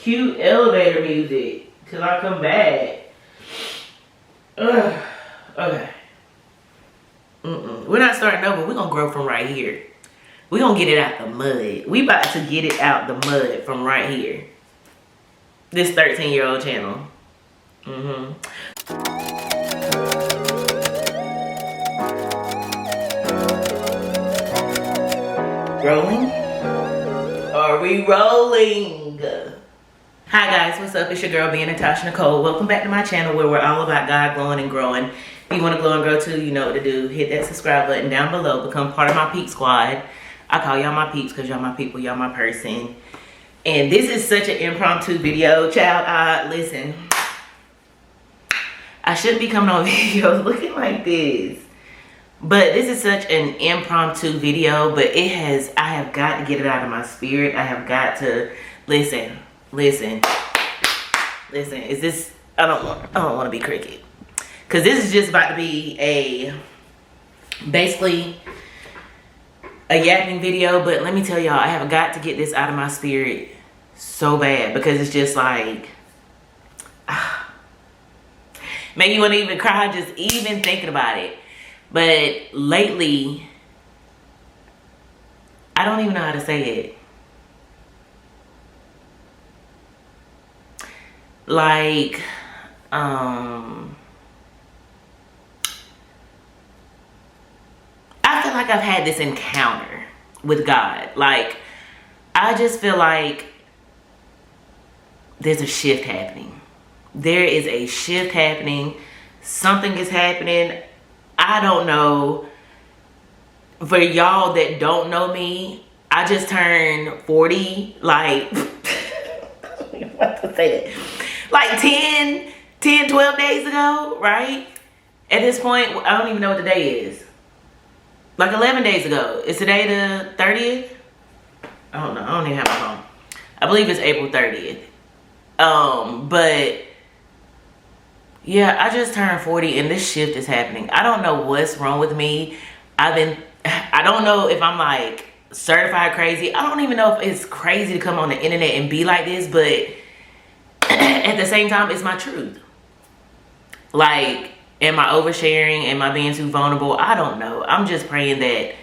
cute elevator music till I come back. Ugh. Okay. We're not starting over. We're gonna grow from right here. We're gonna get it out the mud. We about to get it out the mud from right here. This 13-year-old channel. Rolling? Are we rolling? Hi guys, what's up? It's your girl being Natasha Nicole. Welcome back to my channel where we're all about God glowing and growing. If you want to glow and grow too, you know what to do. Hit that subscribe button down below. Become part of my peep squad. I call y'all my peeps because y'all my people, y'all my person. And this is such an impromptu video, child. Listen, I shouldn't be coming on videos looking like this. But this is such an impromptu video, but I have got to get it out of my spirit. I have got to, listen, is this, I don't want to be cricket. Because this is just about to be basically a yapping video, but let me tell y'all, I have got to get this out of my spirit so bad because it's just like, make you want to even cry just even thinking about it. But lately, I don't even know how to say it. Like, I feel like I've had this encounter with God. Like, I just feel like there's a shift happening. There is a shift happening. Something is happening. I don't know. For y'all that don't know me, I just turned 40, like, I'm about to say that. Like 12 days ago, right? At this point, I don't even know what the day is. Like 11 days ago. Is today the 30th? I don't know. I don't even have my phone. I believe it's April 30th. But yeah, I just turned 40 and this shift is happening. I don't know what's wrong with me. I don't know if I'm like certified crazy. I don't even know if it's crazy to come on the internet and be like this, but at the same time, it's my truth. Like, am I oversharing? Am I being too vulnerable? I don't know. I'm just praying that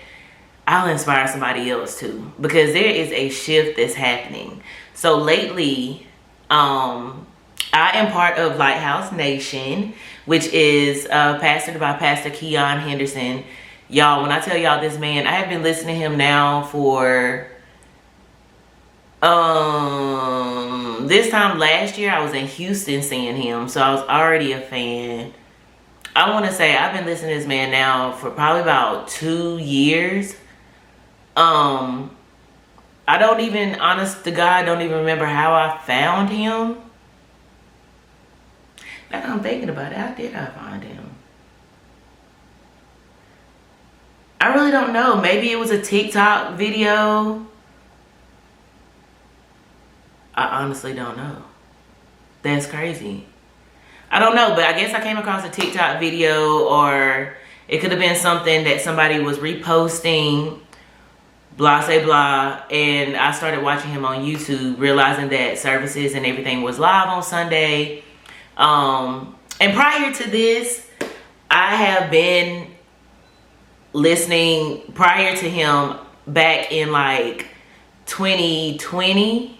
I'll inspire somebody else too, because there is a shift that's happening. So lately, I am part of Lighthouse Nation, which is pastored by Pastor Keon Henderson. Y'all, when I tell y'all this man, I have been listening to him now for this time last year. I was in Houston seeing him, so I was already a fan. I want to say I've been listening to this man now for probably about 2 years. I don't even, honest to God, don't even remember how I found him. Now I'm thinking about it, how did I find him? I really don't know. Maybe it was a TikTok video. I honestly don't know. That's crazy. I don't know, but I guess I came across a TikTok video, or it could have been something that somebody was reposting, blah, say blah, and I started watching him on YouTube, realizing that services and everything was live on Sunday. And prior to this, I have been listening prior to him back in like 2020.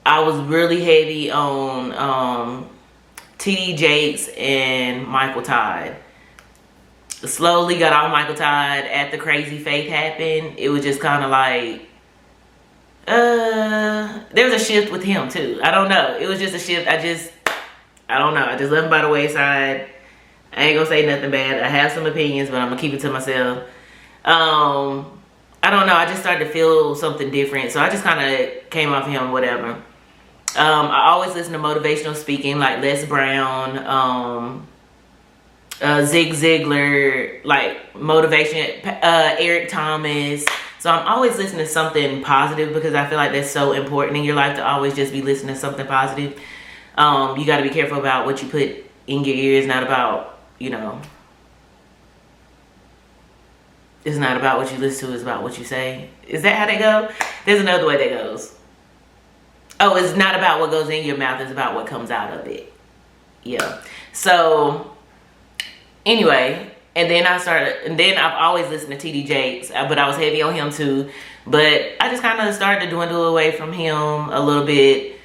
I was really heavy on TD Jakes and Michael Todd. Slowly got off Michael Todd after Crazy Faith happened. It was just kind of like, there was a shift with him too. I don't know. It was just a shift. I don't know. I just left him by the wayside. I ain't gonna say nothing bad. I have some opinions, but I'm gonna keep it to myself. I don't know. I just started to feel something different. So I just kind of came off him, whatever. I always listen to motivational speaking like Les Brown, Zig Ziglar, like motivation, Eric Thomas. So I'm always listening to something positive because I feel like that's so important in your life to always just be listening to something positive. You got to be careful about what you put in your ears, not about, you know, it's not about what you listen to, it's about what you say. Is that how they go? There's another way that goes. Oh, it's not about what goes in your mouth, it's about what comes out of it. Yeah. So anyway, and then I've always listened to TD Jakes, but I was heavy on him too. But I just kind of started to dwindle away from him a little bit.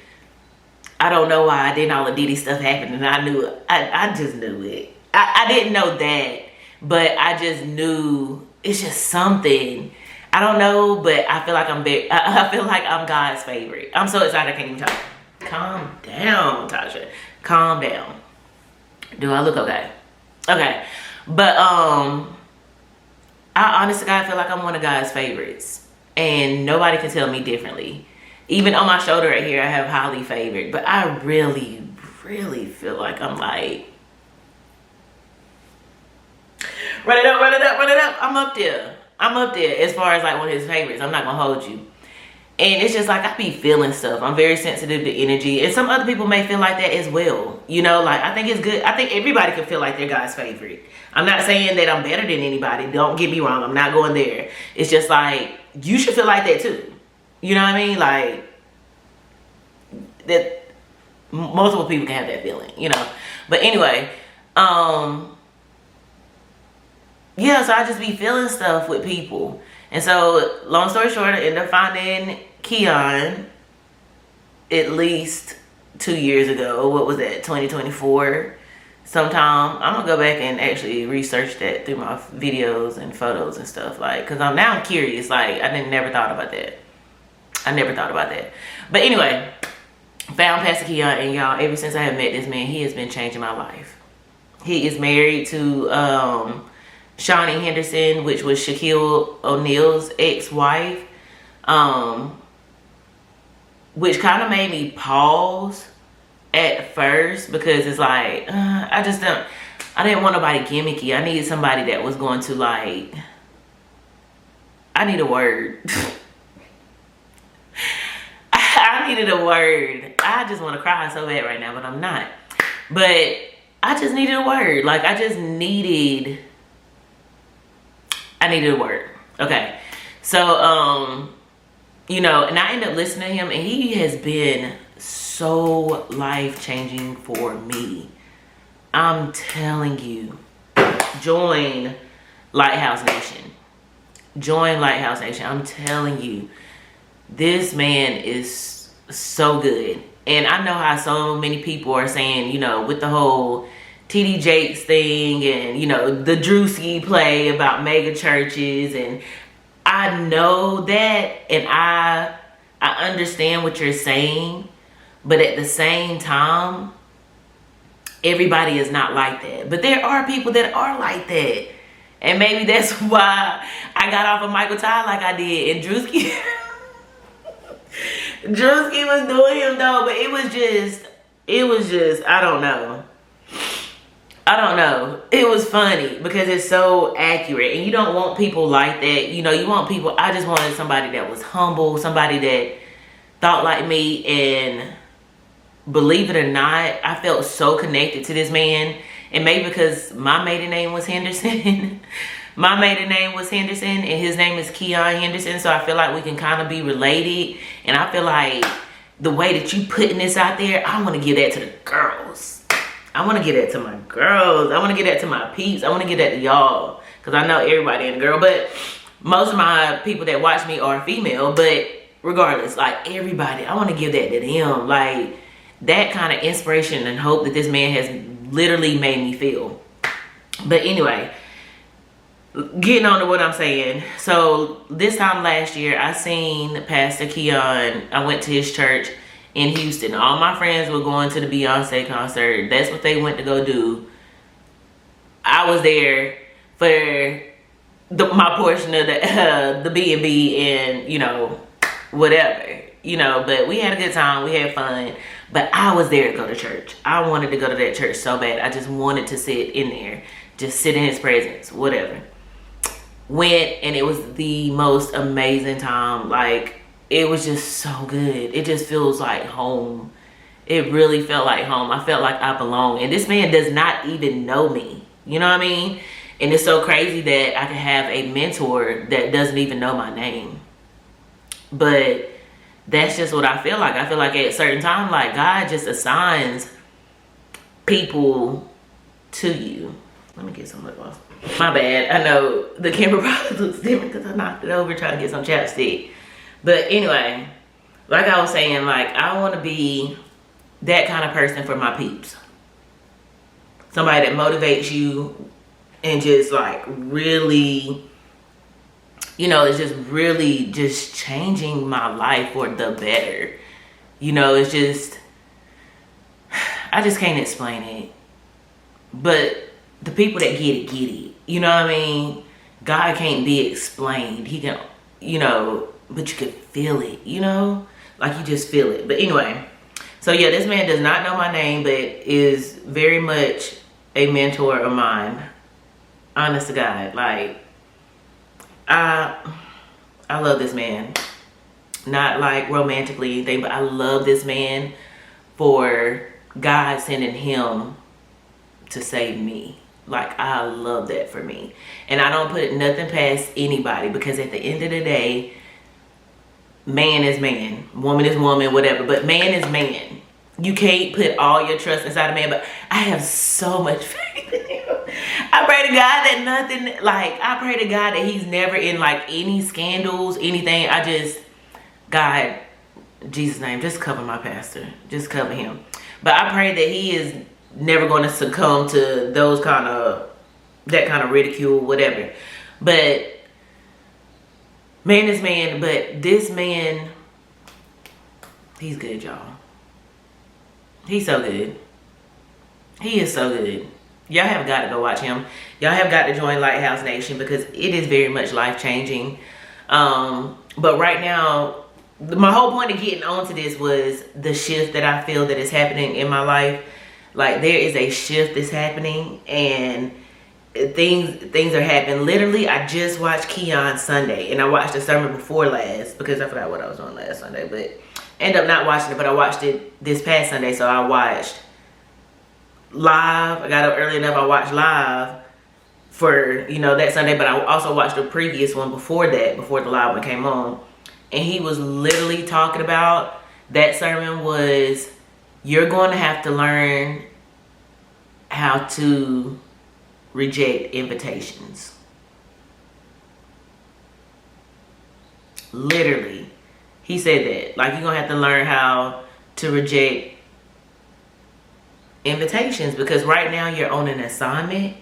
I don't know why. Then all the Diddy stuff happened, and I knew it. I just knew it. I didn't know that, but I just knew it's just something. I don't know, but I feel like I feel like I'm God's favorite. I'm so excited I can't even talk. Calm down, Tasha. Calm down. Do I look okay? Okay. But I honestly, I feel like I'm one of God's favorites, and nobody can tell me differently. Even on my shoulder right here, I have highly favored, but I really, really feel like I'm like, run it up, run it up, run it up. I'm up there. I'm up there as far as like one of his favorites. I'm not gonna hold you. And it's just like, I be feeling stuff. I'm very sensitive to energy. And some other people may feel like that as well. You know, like, I think it's good. I think everybody can feel like they're God's favorite. I'm not saying that I'm better than anybody. Don't get me wrong. I'm not going there. It's just like, you should feel like that too. You know what I mean? Like, that multiple people can have that feeling, you know. But anyway, yeah, so I just be feeling stuff with people. And so, long story short, I ended up finding Keon at least 2 years ago. What was that, 2024 sometime? I'm gonna go back and actually research that through my videos and photos and stuff, like, because I'm curious. Like, I never thought about that. I never thought about that. But anyway, found Pastor Keon, and y'all, ever since I have met this man, he has been changing my life. He is married to Shawnee Henderson, which was Shaquille O'Neal's ex-wife, which kind of made me pause at first, because it's like, I didn't want nobody gimmicky. I needed somebody that was going to, like, I need a word. I needed a word. I just want to cry so bad right now, but I'm not. But I just needed a word. Like, I needed a word. Okay. So, you know, and I ended up listening to him, and he has been so life-changing for me. I'm telling you, join Lighthouse Nation. Join Lighthouse Nation. I'm telling you, this man is so good. And I know how so many people are saying, you know, with the whole TD Jakes thing, and, you know, the Drewski play about mega churches, and I know that, and I understand what you're saying, but at the same time, everybody is not like that. But there are people that are like that, and maybe that's why I got off of Michael Todd like I did. And Drewski Drewski was doing him though, but it was just I don't know. It was funny because it's so accurate, and you don't want people like that. You know, you want people. I just wanted somebody that was humble, somebody that thought like me, and believe it or not, I felt so connected to this man. And maybe because my maiden name was Henderson. My maiden name was Henderson, and his name is Keon Henderson, so I feel like we can kind of be related. And I feel like the way that you putting this out there, I want to give that to the girls. I want to give that to my girls. I want to give that to my peeps. I want to give that to y'all, because I know everybody ain't a girl, but most of my people that watch me are female. But regardless, like, everybody, I want to give that to them. Like, that kind of inspiration and hope that this man has literally made me feel. But anyway, getting on to what I'm saying. So this time last year, I seen Pastor Keon. I went to his church in Houston. All my friends were going to the Beyonce concert. That's what they went to go do. I was there for my portion of the B&B and, you know, whatever, you know, but we had a good time. We had fun, but I was there to go to church. I wanted to go to that church so bad. I just wanted to sit in there, just sit in his presence, whatever. Went, and it was the most amazing time. Like, it was just so good. It just feels like home. It really felt like home. I felt like I belong. And this man does not even know me. You know what I mean? And it's so crazy that I can have a mentor that doesn't even know my name. But that's just what I feel like. I feel like at a certain time, like God just assigns people to you. Let me get some lip gloss. My bad. I know the camera probably looks different because I knocked it over trying to get some chapstick. But anyway, like I was saying, like I want to be that kind of person for my peeps. Somebody that motivates you and just like really, you know, it's just really just changing my life for the better. You know, it's just, I just can't explain it. But the people that get it, get it. You know what I mean? God can't be explained. He can, you know, but you can feel it, you know? Like you just feel it. But anyway, so yeah, this man does not know my name, but is very much a mentor of mine. Honest to God. Like, I love this man. Not like romantically anything, but I love this man for God sending him to save me. Like, I love that for me. And I don't put nothing past anybody, because at the end of the day, man is man, woman is woman, whatever, but man is man. You can't put all your trust inside a man, but I have so much faith in him. I pray to God that nothing, like, I pray to God that he's never in like any scandals, anything. I just, God, in Jesus' name, just cover my pastor. Just cover him. But I pray that he is never going to succumb to those kind of, that kind of ridicule, whatever. But man is man, but this man, he's good, y'all. He's so good. He is so good. Y'all have got to go watch him. Y'all have got to join Lighthouse Nation, because it is very much life-changing. But right now, my whole point of getting onto this was the shift that I feel that is happening in my life. Like, there is a shift that's happening, and things are happening. Literally, I just watched Keon Sunday, and I watched the sermon before last, because I forgot what I was doing last Sunday, but ended up not watching it. But I watched it this past Sunday, so I watched live. I got up early enough, I watched live for, you know, that Sunday, but I also watched the previous one before that, before the live one came on. And he was literally talking about, that sermon was, you're going to have to learn how to reject invitations. Literally. He said that. Like, you're going to have to learn how to reject invitations, because right now you're on an assignment.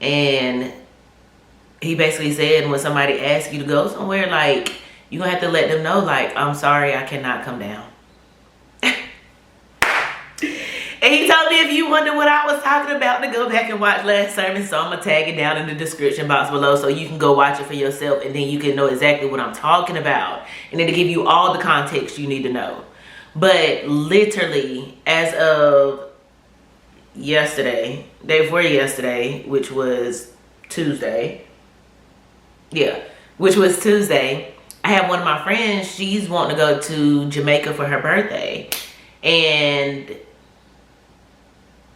And he basically said, when somebody asks you to go somewhere, like, you're going to have to let them know, like, I'm sorry, I cannot come down. And he told me, if you wonder what I was talking about, to go back and watch last sermon. So I'm going to tag it down in the description box below, so you can go watch it for yourself, and then you can know exactly what I'm talking about. And it'll give you all the context you need to know. But literally, as of yesterday, day before yesterday, which was Tuesday. Yeah, which was Tuesday. I have one of my friends, she's wanting to go to Jamaica for her birthday. And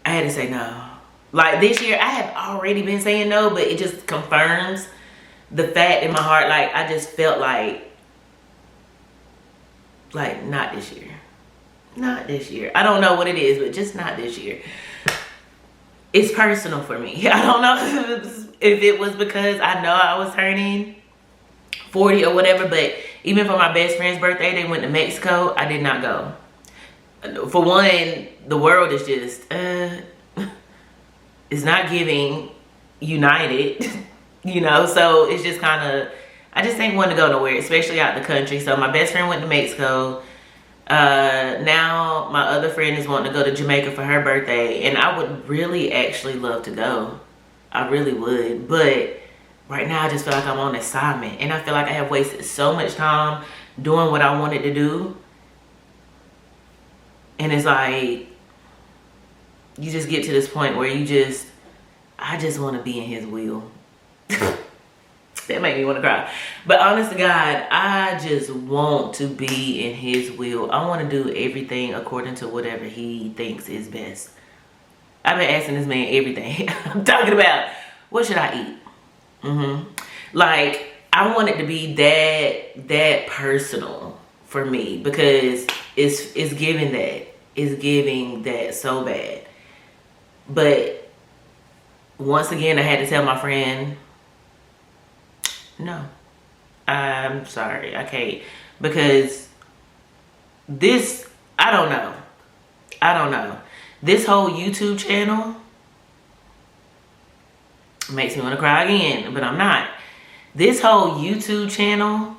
I had to say no. Like, this year, I have already been saying no, but it just confirms the fact in my heart. Like, I just felt like not this year. Not this year. I don't know what it is, but just not this year. It's personal for me. I don't know if it was because I know I was turning 40 or whatever, but even for my best friend's birthday, they went to Mexico. I did not go. For one, the world is just, it's not giving united, you know, so it's just kind of, I just ain't want to go nowhere, especially out the country. So my best friend went to Mexico. Now my other friend is wanting to go to Jamaica for her birthday, and I would really actually love to go. I really would, but right now I just feel like I'm on assignment, and I feel like I have wasted so much time doing what I wanted to do. And it's like, you just get to this point where I just want to be in his will. That made me want to cry. But honest to God, I just want to be in his will. I want to do everything according to whatever he thinks is best. I've been asking this man everything. I'm talking about, what should I eat? Like, I want it to be that personal for me, because it's giving that. It's giving that so bad. But once again, I had to tell my friend, no, I'm sorry, I can't. Because this, I don't know. This whole YouTube channel makes me want to cry again, but I'm not. This whole YouTube channel,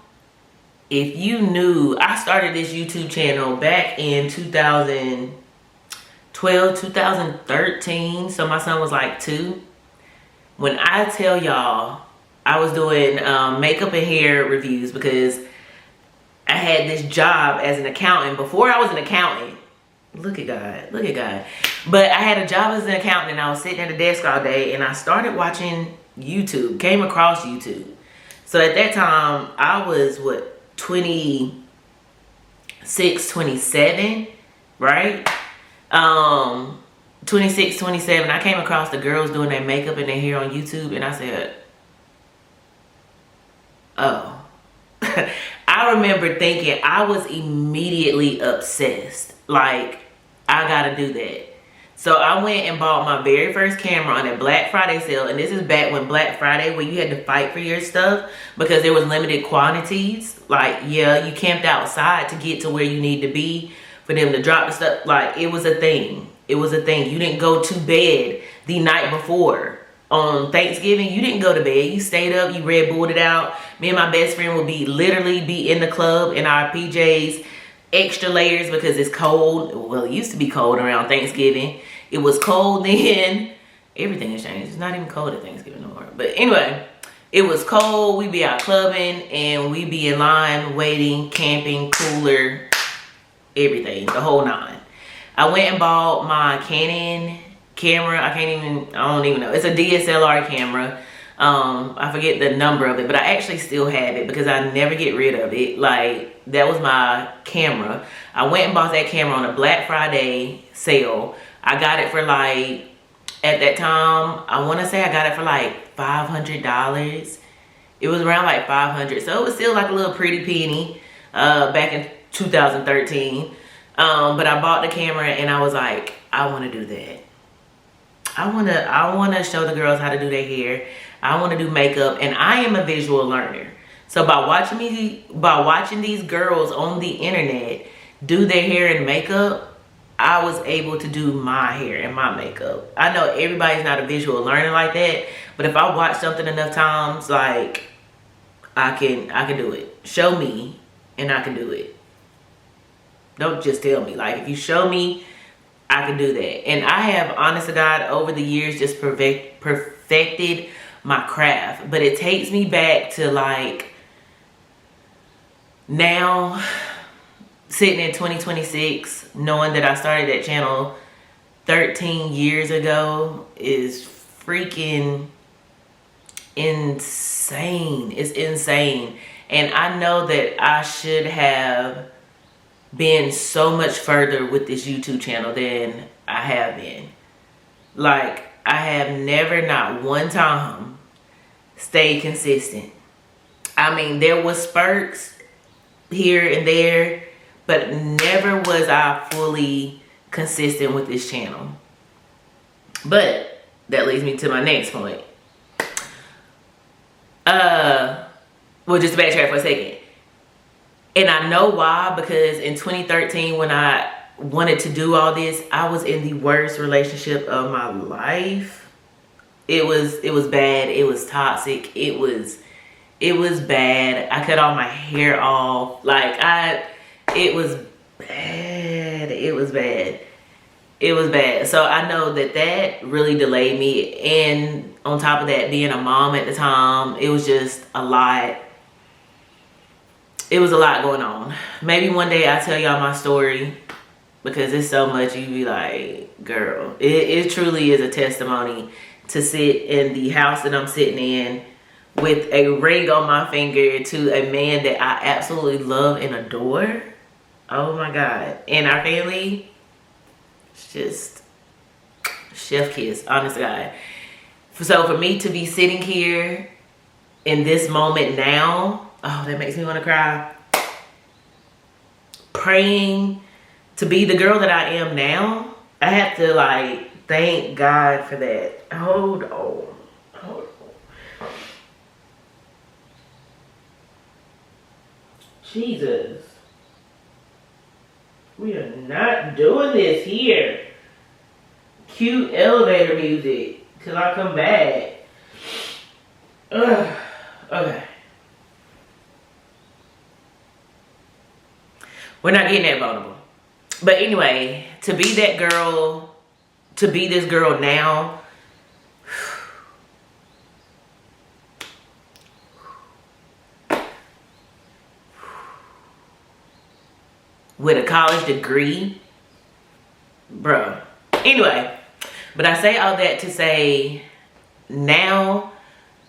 if you knew, I started this YouTube channel back in 2012, 2013. So my son was like 2. When I tell y'all, I was doing makeup and hair reviews because I had this job as an accountant. Before I was an accountant, look at God. But I had a job as an accountant, and I was sitting at a desk all day, and I started watching YouTube, came across YouTube. So at that time, I was, 26, 27, right? 26, 27, I came across the girls doing their makeup and their hair on YouTube, and I said, oh. I remember thinking, I was immediately obsessed. Like, I gotta do that. So I went and bought my very first camera on a Black Friday sale. And this is back when Black Friday, where you had to fight for your stuff because there was limited quantities. Like, yeah, you camped outside to get to where you need to be for them to drop the stuff. Like, it was a thing. It was a thing. You didn't go to bed the night before. On Thanksgiving, you didn't go to bed. You stayed up, you Red Bulled it out. Me and my best friend would literally be in the club in our PJs, extra layers because it's cold. Well, it used to be cold around Thanksgiving. It was cold then. Everything has changed. It's not even cold at Thanksgiving no more. But anyway, it was cold. We'd be out clubbing and we'd be in line, waiting, camping, cooler, everything, the whole 9. I went and bought my Canon camera. I don't even know. It's a DSLR camera. I forget the number of it, but I actually still have it because I never get rid of it. Like, that was my camera. I went and bought that camera on a Black Friday sale. I got it for like, at that time, I want to say I got it for like $500. It was around like $500. So it was still like a little pretty penny back in 2013. But I bought the camera and I was like, I want to do that. I want to show the girls how to do their hair. I want to do makeup, and I am a visual learner. So by watching these girls on the internet do their hair and makeup, I was able to do my hair and my makeup. I know everybody's not a visual learner like that, but if I watch something enough times, like, I can do it. Show me and I can do it. Don't just tell me. Like, if you show me, I can do that. And I have, honest to God, over the years just perfected my craft. But it takes me back to like now, sitting in 2026, knowing that I started that channel 13 years ago is freaking insane. It's insane. And I know that I should have been so much further with this YouTube channel than I have been. Like, I have never, not one time, stayed consistent. I mean, there was spurts here and there, but never was I fully consistent with this channel. But that leads me to my next point. Well, just to backtrack for a second. And I know why, because in 2013, when I wanted to do all this, I was in the worst relationship of my life. It was bad. It was toxic. It was bad. I cut all my hair off. Like, it was bad. It was bad. It was bad. So I know that really delayed me. And on top of that, being a mom at the time, it was just a lot. It was a lot going on. Maybe one day I'll tell y'all my story, because it's so much you be like, girl, it truly is a testimony to sit in the house that I'm sitting in with a ring on my finger to a man that I absolutely love and adore. Oh my God. And our family, it's just chef kiss, honest to God. So for me to be sitting here in this moment now, oh, that makes me want to cry. praying to be the girl that I am now, I have to like thank God for that. Hold on. Jesus. We are not doing this here. Cute elevator music till I come back. Ugh. Okay. We're not getting that vulnerable. But anyway, to be that girl, to be this girl now, with a college degree, bruh. Anyway, but I say all that to say, now,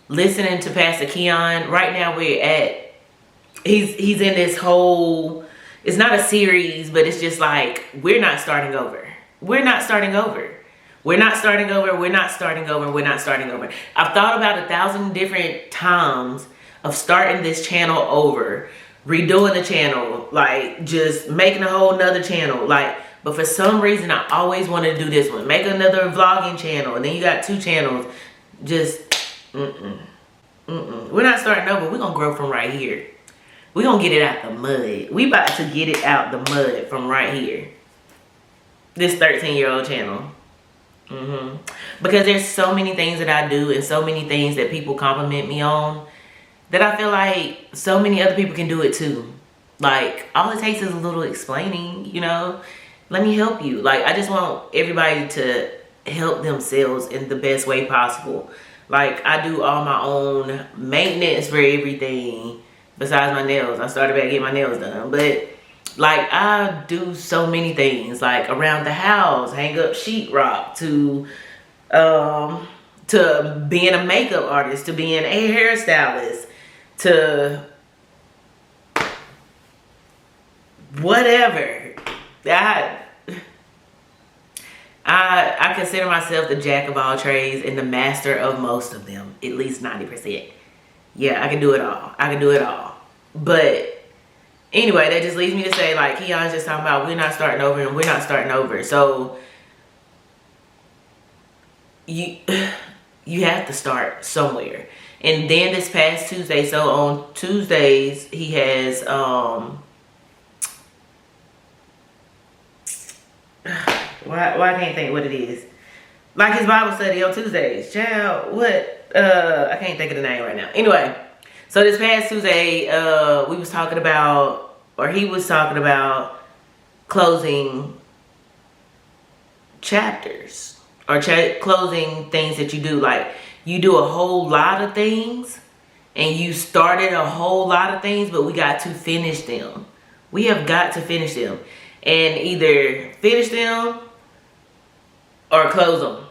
listening to Pastor Keon, right now we're at, he's in this whole, it's not a series, but it's just like, we're not starting over. We're not starting over. We're not starting over. We're not starting over. We're not starting over. I've thought about 1,000 different times of starting this channel over, redoing the channel, like just making a whole nother channel, like, but for some reason I always wanted to do this one, make another vlogging channel, and then you got 2 channels. Just we're not starting over. We're gonna grow from right here. We're gonna get it out the mud. We about to get it out the mud from right here, this 13-year-old channel. Because there's so many things that I do and so many things that people compliment me on, that I feel like so many other people can do it too. Like, all it takes is a little explaining, you know? Let me help you. Like, I just want everybody to help themselves in the best way possible. Like, I do all my own maintenance for everything besides my nails. I started back getting my nails done. But, like, I do so many things. Like, around the house, hang up sheetrock, to being a makeup artist, to being a hairstylist, to whatever. I consider myself the jack of all trades and the master of most of them, at least 90%. Yeah, I can do it all. I can do it all. But anyway, that just leads me to say, like, Keon's just talking about we're not starting over and we're not starting over. So you have to start somewhere. And then this past Tuesday, so on Tuesdays, he has, why I can't think what it is. Like his Bible study on Tuesdays. Child, what? I can't think of the name right now. Anyway, so this past Tuesday, we was talking about, or he was talking about closing chapters. Or closing things that you do. Like, you do a whole lot of things, and you started a whole lot of things, but we got to finish them. We have got to finish them. And either finish them or close them.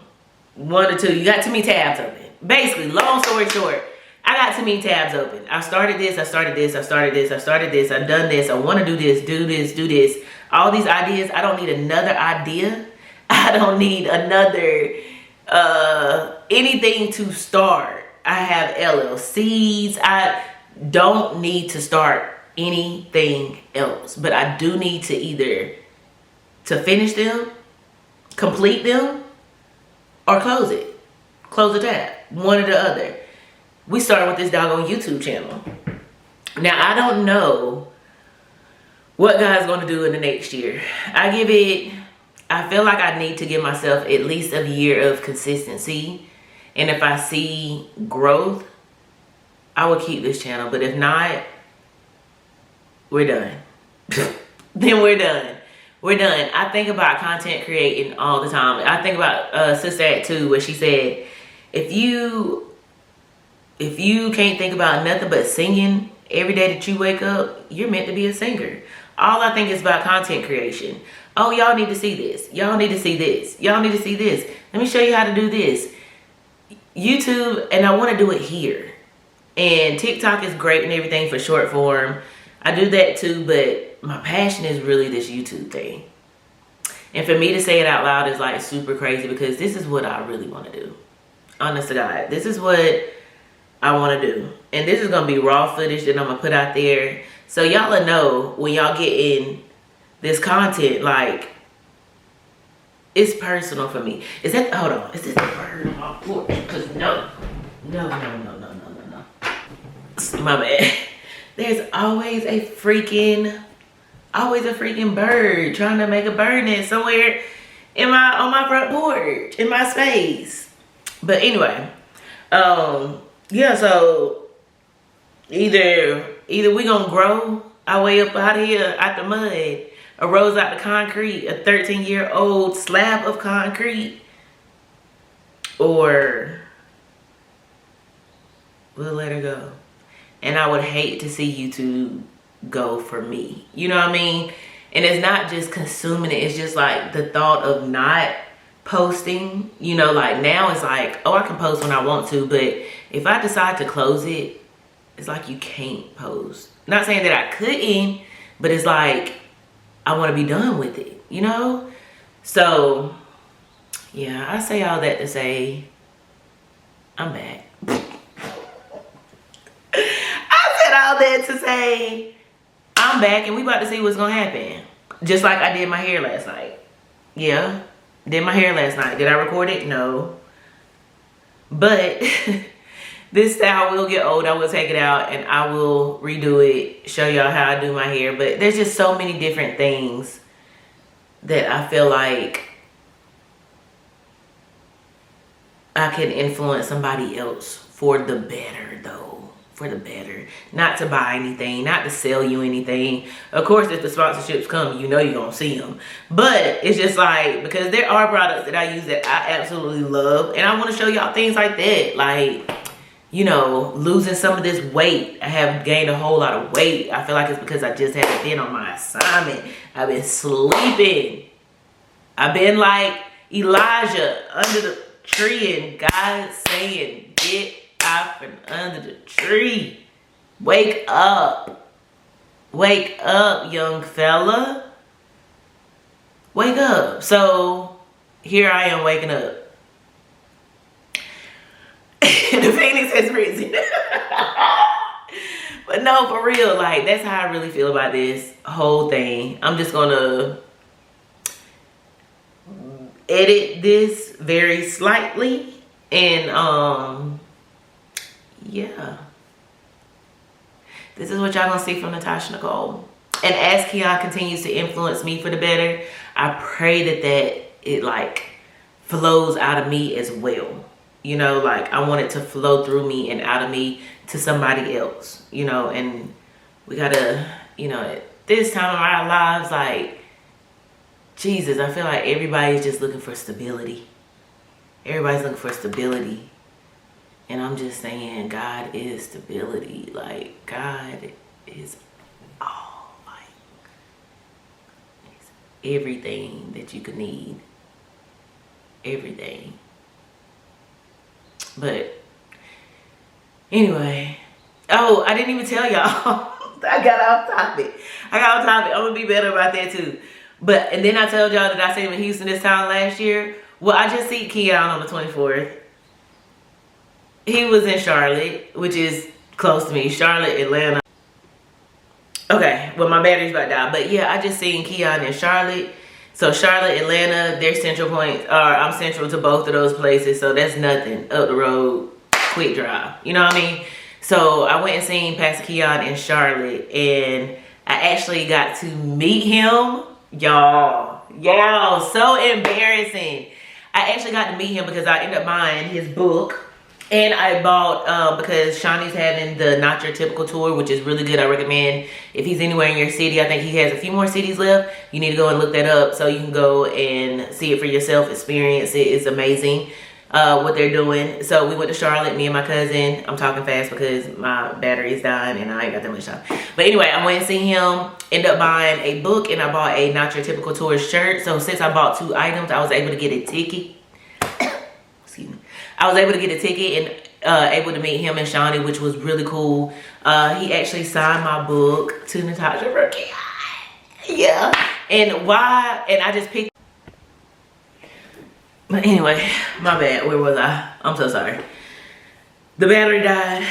One or two. You got too many tabs open. Basically, long story short, I got too many tabs open. I started this, I started this, I started this, I started this, I've done this, I want to do this, do this, do this. All these ideas, I don't need another idea. I don't need another anything to start. I have LLCs. I don't need to start anything else. But I do need to either to finish them, complete them, or close it. Close the tab. One or the other. We started with this doggone YouTube channel. Now, I don't know what God's going to do in the next year. I feel like I need to give myself at least a year of consistency. And if I see growth, I will keep this channel. But if not, we're done. Then we're done. We're done. I think about content creating all the time. I think about Sister Act 2, where she said, if you can't think about nothing but singing every day that you wake up, you're meant to be a singer. All I think is about content creation. Oh, y'all need to see this. Y'all need to see this. Y'all need to see this. Let me show you how to do this. YouTube, and I want to do it here. And TikTok is great and everything for short form. I do that too, but my passion is really this YouTube thing. And for me to say it out loud is like super crazy, because this is what I really want to do. Honest to God. This is what I want to do. And this is going to be raw footage that I'm going to put out there. So y'all will know when y'all get in this content. Like, it's personal for me. Is that, hold on, is this the bird on my porch? Because no. My bad. There's always a freaking bird trying to make a bird nest somewhere on my front porch, in my space. But anyway, yeah, so either we gonna grow our way up out of here, out the mud, or rose out the concrete, a 13-year-old slab of concrete, or we'll let her go. And I would hate to see you two go for me. You know what I mean? And it's not just consuming it. It's just like the thought of not posting. You know, like now it's like, oh, I can post when I want to. But if I decide to close it, it's like you can't post. Not saying that I couldn't, but it's like I want to be done with it. You know? So, yeah, I say all that to say I'm back. All that to say I'm back and we about to see what's gonna happen. Just like I did my hair last night. Yeah, did my hair last night. Did I record it? No. But this style will get old. I will take it out and I will redo it, show y'all how I do my hair. But there's just so many different things that I feel like I can influence somebody else for the better, though. For the better. Not to buy anything, not to sell you anything. Of course, if the sponsorships come, you know you're gonna see them. But it's just like, because there are products that I use that I absolutely love, and I want to show y'all things like that. Like, you know, losing some of this weight. I have gained a whole lot of weight. I feel like it's because I just haven't been on my assignment. I've been sleeping. I've been like Elijah under the tree and God saying, get out from under the tree. Wake up. Wake up, young fella. Wake up. So here I am waking up. The Phoenix has risen. But no, for real, like, that's how I really feel about this whole thing. I'm just gonna edit this very slightly and yeah, this is what y'all gonna see from Natasha Nicole. And as Keon continues to influence me for the better, I pray that it like flows out of me as well. You know, like I want it to flow through me and out of me to somebody else, you know. And we gotta, you know, at this time of our lives, like, Jesus, I feel like everybody's just looking for stability. Everybody's looking for stability. And I'm just saying, God is stability. Like, God is all, like, it's everything that you could need. Everything. But, anyway. Oh, I didn't even tell y'all. I got off topic. I'm going to be better about that, too. But, and then I told y'all that I stayed in Houston this time last year. Well, I just see Keon on the 24th. He was in Charlotte, which is close to me. Charlotte, Atlanta. Okay, well, my battery's about to die. But yeah, I just seen Keon in Charlotte. So Charlotte, Atlanta, they're central points. I'm central to both of those places. So that's nothing. Up the road, quick drive. You know what I mean? So I went and seen Pastor Keon in Charlotte. And I actually got to meet him. Y'all, so embarrassing. I actually got to meet him because I ended up buying his book. And I bought, because Shawnee's having the Not Your Typical tour, which is really good. I recommend if he's anywhere in your city. I think he has a few more cities left. You need to go and look that up so you can go and see it for yourself, experience it. It's amazing what they're doing. So we went to Charlotte, me and my cousin. I'm talking fast because my battery is dying and I ain't got that much time. But anyway, I went and seen him, ended up buying a book, and I bought a Not Your Typical Tour shirt. So since I bought 2 items, I was able to get a ticket. Excuse me. I was able to get a ticket and able to meet him and Shawnee, which was really cool. He actually signed my book to Natasha for yeah. And why? And I just picked. But anyway, my bad. Where was I? I'm so sorry. The battery died.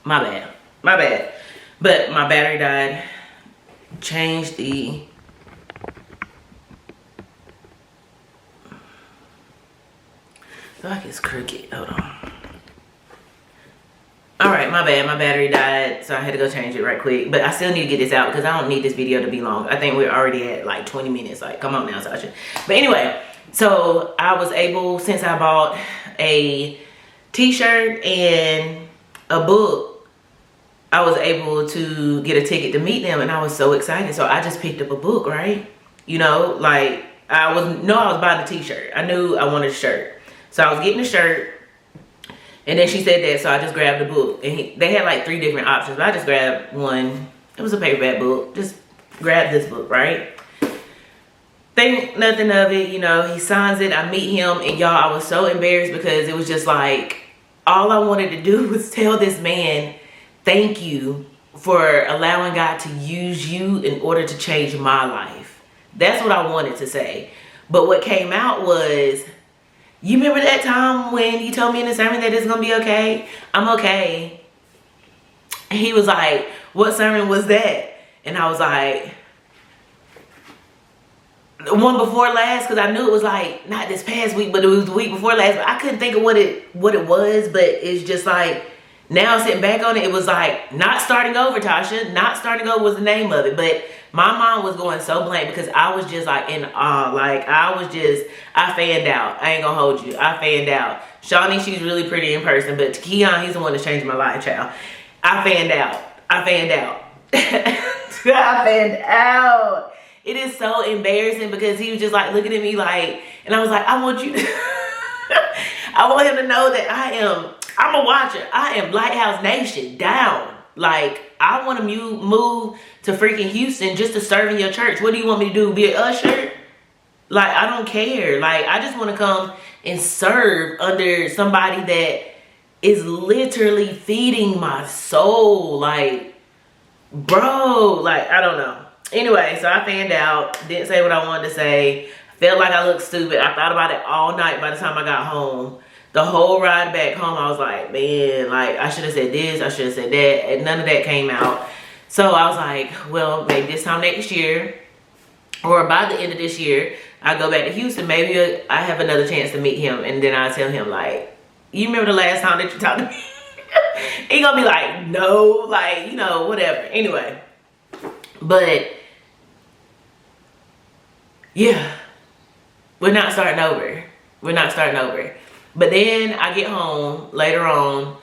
My bad. But my battery died. change the... Like it's crooked. Hold on. Alright, my bad. My battery died, so I had to go change it right quick. But I still need to get this out because I don't need this video to be long. I think we're already at like 20 minutes. Like, come on now, Sasha. But anyway, so I was able, since I bought a t-shirt and a book, I was able to get a ticket to meet them, and I was so excited. So I just picked up a book, right? You know, like I was buying a t-shirt. I knew I wanted a shirt. So I was getting a shirt, and then she said that, so I just grabbed the book. And they had like 3 different options, but I just grabbed one. It was a paperback book. Just grabbed this book, right? Think nothing of it, you know. He signs it. I meet him, and y'all, I was so embarrassed because it was just like, all I wanted to do was tell this man, thank you for allowing God to use you in order to change my life. That's what I wanted to say. But what came out was, you remember that time when you told me in the sermon that it's going to be okay? I'm okay. And he was like, what sermon was that? And I was like, the one before last, because I knew it was like, not this past week, but it was the week before last. But I couldn't think of what it was, but it's just like, now sitting back on it, it was like, not starting over, Tasha. Not starting over was the name of it. But my mind was going so blank because I was just like in awe. Like I fanned out. I ain't gonna hold you. I fanned out. Shawnee, she's really pretty in person, but Keon, he's the one that's changed my life, child. I fanned out. I fanned out. I fanned out. It is so embarrassing because he was just like looking at me like, and I was like, I want you to, I want him to know that I'm a watcher. I am Lighthouse Nation down. Like, I want to move to freaking Houston just to serve in your church. What do you want me to do? Be an usher? Like, I don't care. Like, I just want to come and serve under somebody that is literally feeding my soul. Like, bro, like, I don't know. Anyway, so I fanned out. Didn't say what I wanted to say. Felt like I looked stupid. I thought about it all night by the time I got home. The whole ride back home, I was like, man, like, I should have said this, I should have said that, and none of that came out. So I was like, well, maybe this time next year, or by the end of this year, I go back to Houston, maybe I have another chance to meet him, and then I tell him, like, you remember the last time that you talked to me? He gonna be like, no, like, you know, whatever. Anyway, but, yeah, we're not starting over. We're not starting over. But then I get home later on,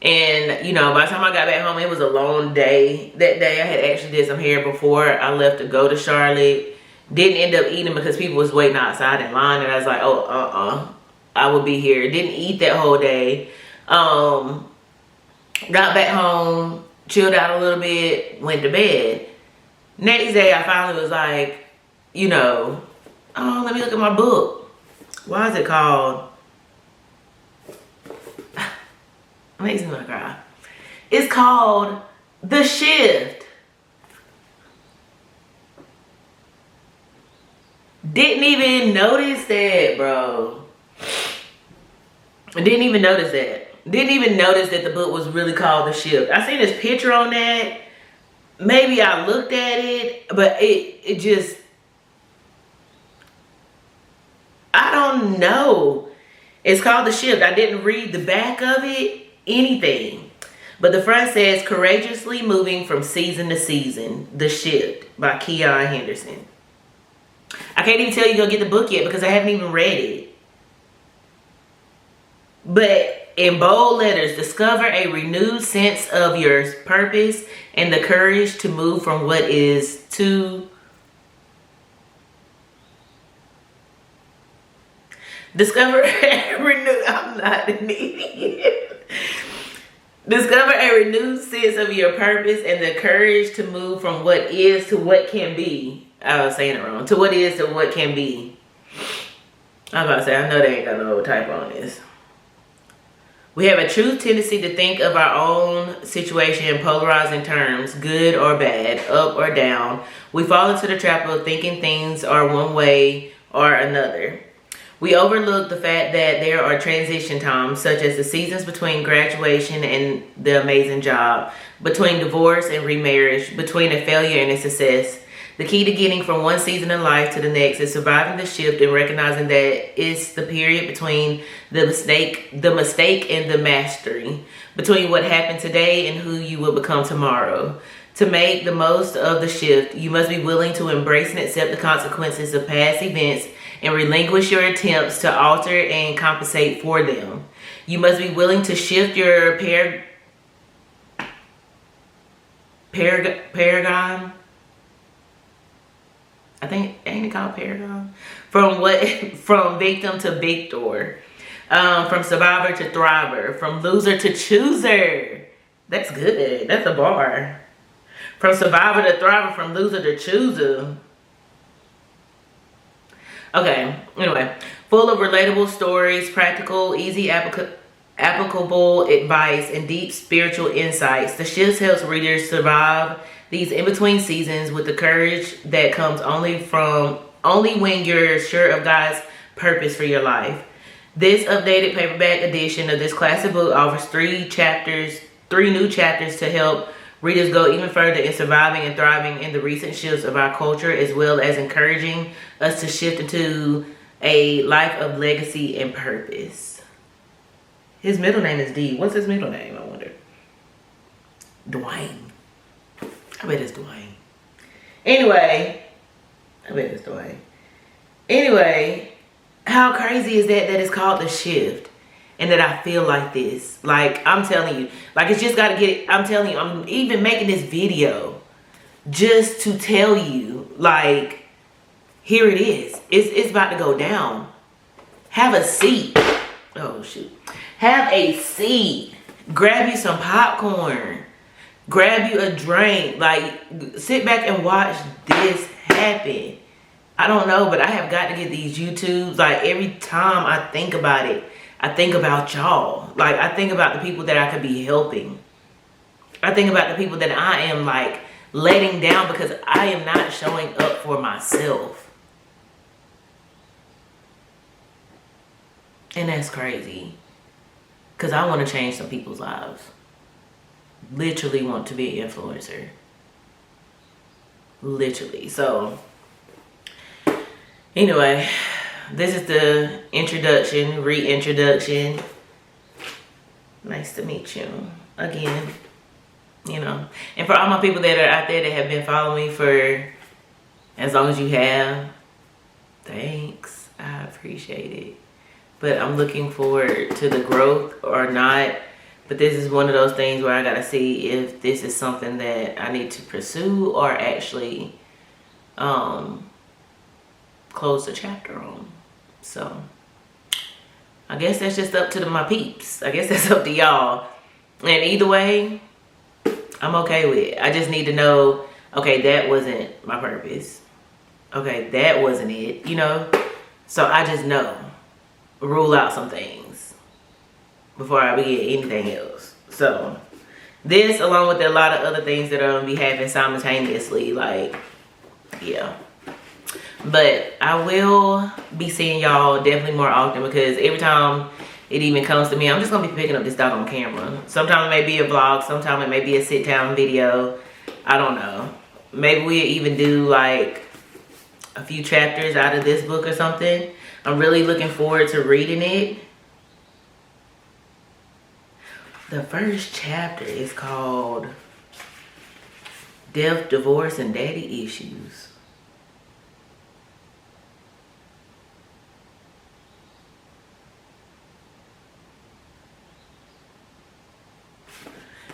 and, you know, by the time I got back home, it was a long day. That day I had actually did some hair before I left to go to Charlotte. Didn't end up eating because people was waiting outside in line, and I was like, oh, I would be here. Didn't eat that whole day. Got back home, chilled out a little bit, went to bed. Next day, I finally was like, you know, oh, let me look at my book. Why is it called? Makes me want to cry. It's called The Shift. Didn't even notice that, bro. Didn't even notice that. Didn't even notice that the book was really called The Shift. I seen this picture on that. Maybe I looked at it, but it just, I don't know. It's called The Shift. I didn't read the back of it. Anything, but the front says courageously moving from season to season, The Shift by Keon Henderson. I can't even tell you go get the book yet because I haven't even read it, but in bold letters, discover a renewed sense of your purpose and the courage to move from what is to discover a renewed, I'm not an idiot. Discover a renewed sense of your purpose and the courage to move from what is to what can be. I was saying it wrong. To what is to what can be. I was about to say, I know they ain't got no typo on this. We have a true tendency to think of our own situation in polarizing terms, good or bad, up or down. We fall into the trap of thinking things are one way or another. We overlook the fact that there are transition times, such as the seasons between graduation and the amazing job, between divorce and remarriage, between a failure and a success. The key to getting from one season of life to the next is surviving the shift and recognizing that it's the period between the mistake and the mastery, between what happened today and who you will become tomorrow. To make the most of the shift, you must be willing to embrace and accept the consequences of past events and relinquish your attempts to alter and compensate for them. You must be willing to shift your paradigm. I think, ain't it called paradigm? From victim to victor, from survivor to thriver, from loser to chooser. That's good. That's a bar. From survivor to thriver, from loser to chooser. Okay, anyway, full of relatable stories, practical, easy, applicable advice, and deep spiritual insights. The shift helps readers survive these in-between seasons with the courage that comes only when you're sure of God's purpose for your life. This updated paperback edition of this classic book offers three new chapters to help readers go even further in surviving and thriving in the recent shifts of our culture, as well as encouraging us to shift into a life of legacy and purpose. His middle name is D. What's his middle name, I wonder? Dwayne. I bet it's Dwayne. Anyway, how crazy is that it's called The Shift? And that I feel like this. Like, I'm telling you. Like, it's just got to get... I'm telling you. I'm even making this video just to tell you. Like, here it is. It's about to go down. Have a seat. Oh, shoot. Have a seat. Grab you some popcorn. Grab you a drink. Like, sit back and watch this happen. I don't know, but I have got to get these YouTubes. Like, every time I think about it, I think about y'all. Like, I think about the people that I could be helping. I think about the people that I am, like, letting down because I am not showing up for myself. And that's crazy. Because I want to change some people's lives. Literally want to be an influencer. Literally. So, anyway, this is the introduction, reintroduction. Nice to meet you again. You know, and for all my people that are out there that have been following me for as long as you have, thanks. I appreciate it. But I'm looking forward to the growth or not. But this is one of those things where I gotta see if this is something that I need to pursue or actually close the chapter on. So I guess that's just up to my peeps. I guess that's up to y'all. And either way, I'm okay with it. I just need to know, okay, that wasn't my purpose. Okay, that wasn't it, you know? So I just know. Rule out some things before I begin anything else. So this, along with a lot of other things that are going to be happening simultaneously, like, yeah. But I will be seeing y'all definitely more often because every time it even comes to me, I'm just going to be picking up this dog on camera. Sometimes it may be a vlog. Sometimes it may be a sit-down video. I don't know. Maybe we'll even do like a few chapters out of this book or something. I'm really looking forward to reading it. The first chapter is called Death, Divorce, and Daddy Issues.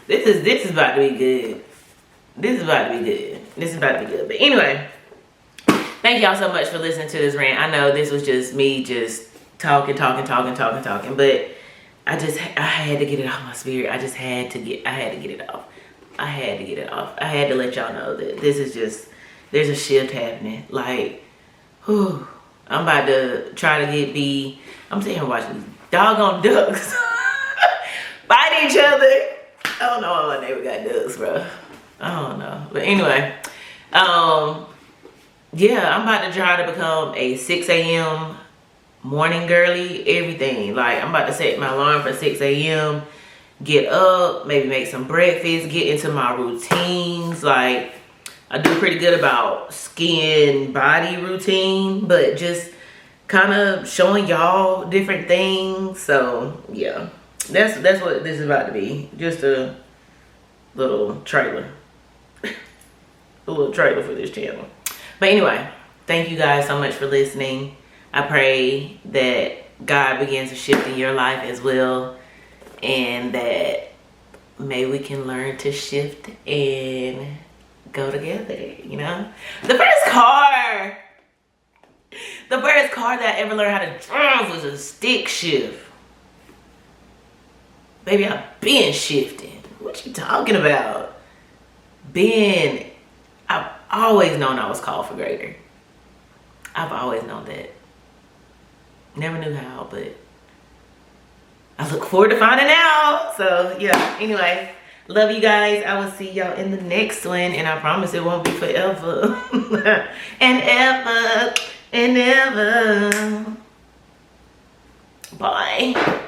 This is about to be good. This is about to be good. This is about to be good. But anyway, thank y'all so much for listening to this rant. I know this was just me just talking. But I had to get it off my spirit. I had to get it off. I had to let y'all know that this is just, there's a shift happening. Like, whew, I'm about to try to I'm sitting here watching these doggone ducks fight each other. I don't know why my neighbor got ducks, bro. I don't know. But anyway, yeah, I'm about to try to become a 6 a.m. morning girly, everything. Like, I'm about to set my alarm for 6 a.m. Get up, maybe make some breakfast, get into my routines. Like, I do pretty good about skin body routine, but just kind of showing y'all different things. So yeah, that's what this is about to be. Just a little trailer. A little trailer for this channel. But anyway, thank you guys so much for listening. I pray that God begins to shift in your life as well, and that maybe we can learn to shift and go together, you know? The first car that I ever learned how to drive was a stick shift. Baby, I've been shifting. What you talking about? I've always known I was called for greater. I've always known that. Never knew how, but I look forward to finding out. So yeah, anyway, love you guys. I will see y'all in the next one, and I promise it won't be forever. And ever and ever. Bye.